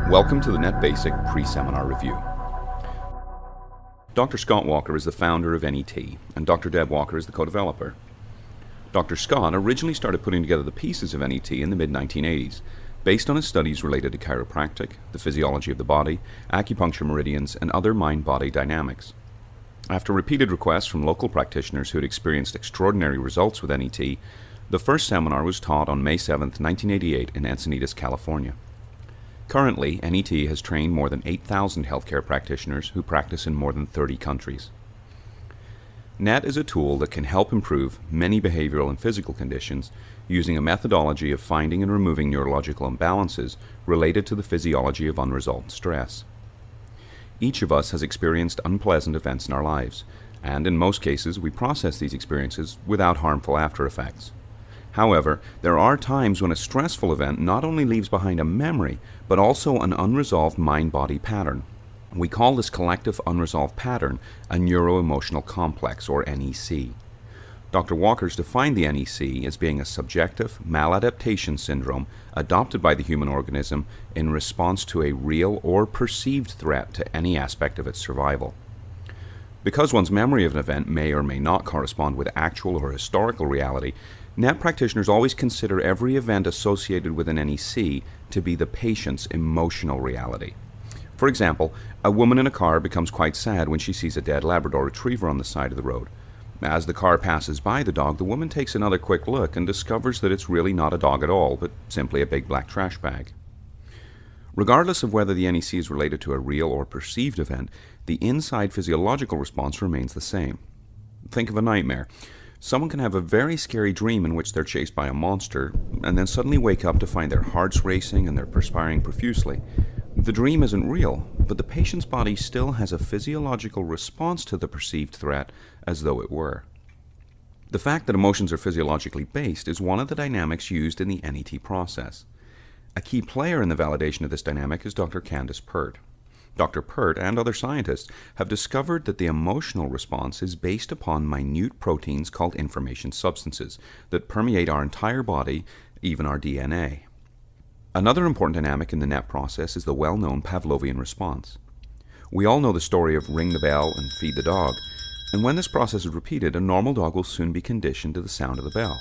Welcome to the Net Basic Pre-Seminar Review. Dr. Scott Walker is the founder of NET, and Dr. Deb Walker is the co-developer. Dr. Scott originally started putting together the pieces of NET in the mid-1980s, based on his studies related to chiropractic, the physiology of the body, acupuncture meridians, and other mind-body dynamics. After repeated requests from local practitioners who had experienced extraordinary results with NET, the first seminar was taught on May 7, 1988 in Encinitas, California. Currently, NET has trained more than 8,000 healthcare practitioners who practice in more than 30 countries. NET is a tool that can help improve many behavioral and physical conditions using a methodology of finding and removing neurological imbalances related to the physiology of unresolved stress. Each of us has experienced unpleasant events in our lives, and in most cases we process these experiences without harmful after effects. However, there are times when a stressful event not only leaves behind a memory, but also an unresolved mind-body pattern. We call this collective unresolved pattern a Neuro Emotional Complex, or NEC. Dr. Walker's defined the NEC as being a subjective maladaptation syndrome adopted by the human organism in response to a real or perceived threat to any aspect of its survival. Because one's memory of an event may or may not correspond with actual or historical reality, NET practitioners always consider every event associated with an NEC to be the patient's emotional reality. For example, a woman in a car becomes quite sad when she sees a dead Labrador Retriever on the side of the road. As the car passes by the dog, the woman takes another quick look and discovers that it's really not a dog at all, but simply a big black trash bag. Regardless of whether the NEC is related to a real or perceived event, the inside physiological response remains the same. Think of a nightmare. Someone can have a very scary dream in which they're chased by a monster, and then suddenly wake up to find their hearts racing and they're perspiring profusely. The dream isn't real, but the patient's body still has a physiological response to the perceived threat as though it were. The fact that emotions are physiologically based is one of the dynamics used in the NET process. A key player in the validation of this dynamic is Dr. Candace Pert. Dr. Pert and other scientists have discovered that the emotional response is based upon minute proteins called information substances that permeate our entire body, even our DNA. Another important dynamic in the NET process is the well-known Pavlovian response. We all know the story of ring the bell and feed the dog, and when this process is repeated, a normal dog will soon be conditioned to the sound of the bell.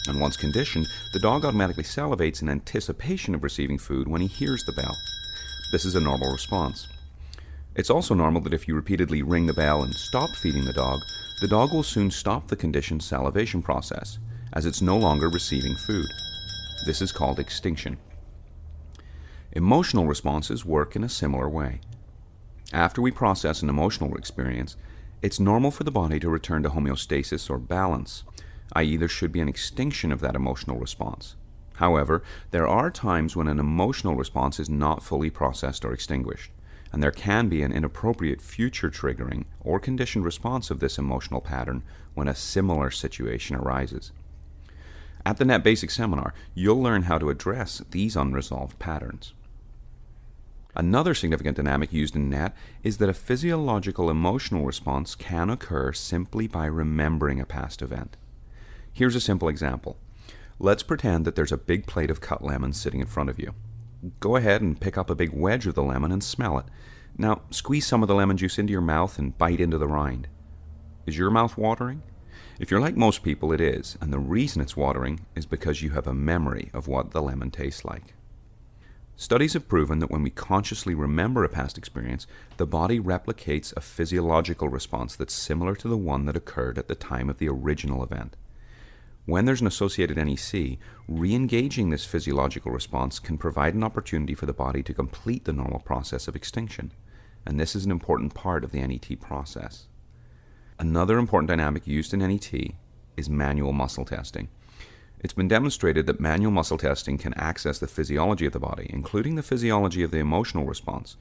And once conditioned, the dog automatically salivates in anticipation of receiving food when he hears the bell. This is a normal response. It's also normal that if you repeatedly ring the bell and stop feeding the dog will soon stop the conditioned salivation process, as it's no longer receiving food. This is called extinction. Emotional responses work in a similar way. After we process an emotional experience, it's normal for the body to return to homeostasis or balance, i.e. there should be an extinction of that emotional response. However, there are times when an emotional response is not fully processed or extinguished, and there can be an inappropriate future triggering or conditioned response of this emotional pattern when a similar situation arises. At the Net Basic seminar, you'll learn how to address these unresolved patterns. Another significant dynamic used in NET is that a physiological emotional response can occur simply by remembering a past event. Here's a simple example. Let's pretend that there's a big plate of cut lemons sitting in front of you. Go ahead and pick up a big wedge of the lemon and smell it. Now, squeeze some of the lemon juice into your mouth and bite into the rind. Is your mouth watering? If you're like most people, it is, and the reason it's watering is because you have a memory of what the lemon tastes like. Studies have proven that when we consciously remember a past experience, the body replicates a physiological response that's similar to the one that occurred at the time of the original event. When there's an associated NEC, re-engaging this physiological response can provide an opportunity for the body to complete the normal process of extinction, and this is an important part of the NET process. Another important dynamic used in NET is manual muscle testing. It's been demonstrated that manual muscle testing can access the physiology of the body, including the physiology of the emotional response,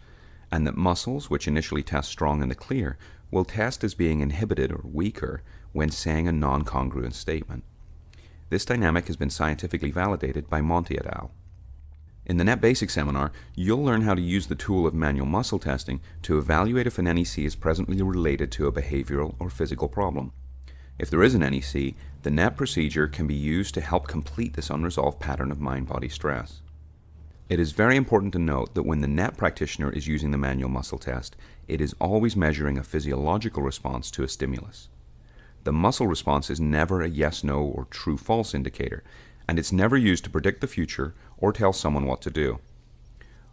and that muscles, which initially test strong in the clear, will test as being inhibited or weaker when saying a non-congruent statement. This dynamic has been scientifically validated by Monti et al. In the Net Basic seminar, you'll learn how to use the tool of manual muscle testing to evaluate if an NEC is presently related to a behavioral or physical problem. If there is an NEC, the NET procedure can be used to help complete this unresolved pattern of mind-body stress. It is very important to note that when the NET practitioner is using the manual muscle test, it is always measuring a physiological response to a stimulus. The muscle response is never a yes-no or true-false indicator, and it's never used to predict the future or tell someone what to do.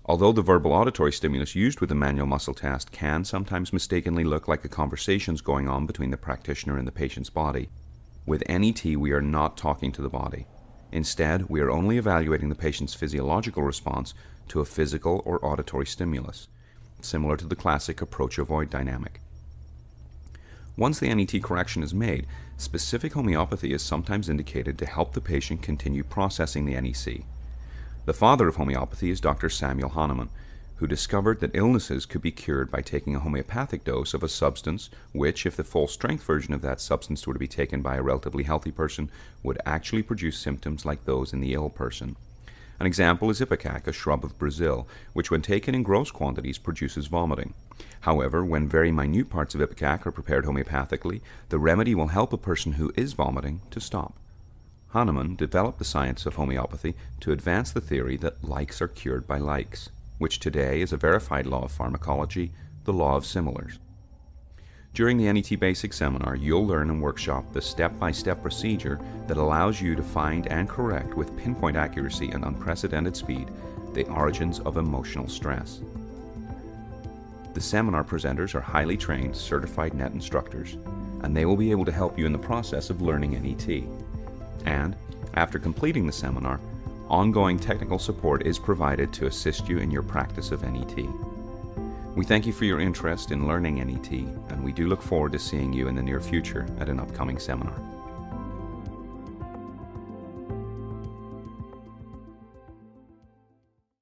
Although the verbal auditory stimulus used with the manual muscle test can sometimes mistakenly look like a conversation going on between the practitioner and the patient's body, with NET we are not talking to the body. Instead, we are only evaluating the patient's physiological response to a physical or auditory stimulus, similar to the classic approach-avoid dynamic. Once the NET correction is made, specific homeopathy is sometimes indicated to help the patient continue processing the NEC. The father of homeopathy is Dr. Samuel Hahnemann, who discovered that illnesses could be cured by taking a homeopathic dose of a substance which, if the full-strength version of that substance were to be taken by a relatively healthy person, would actually produce symptoms like those in the ill person. An example is ipecac, a shrub of Brazil, which when taken in gross quantities produces vomiting. However, when very minute parts of ipecac are prepared homeopathically, the remedy will help a person who is vomiting to stop. Hahnemann developed the science of homeopathy to advance the theory that likes are cured by likes, which today is a verified law of pharmacology, the law of similars. During the NET Basic Seminar, you'll learn and workshop the step-by-step procedure that allows you to find and correct with pinpoint accuracy and unprecedented speed the origins of emotional stress. The seminar presenters are highly trained, certified NET instructors, and they will be able to help you in the process of learning NET. And, after completing the seminar, ongoing technical support is provided to assist you in your practice of NET. We thank you for your interest in learning NET, and we do look forward to seeing you in the near future at an upcoming seminar.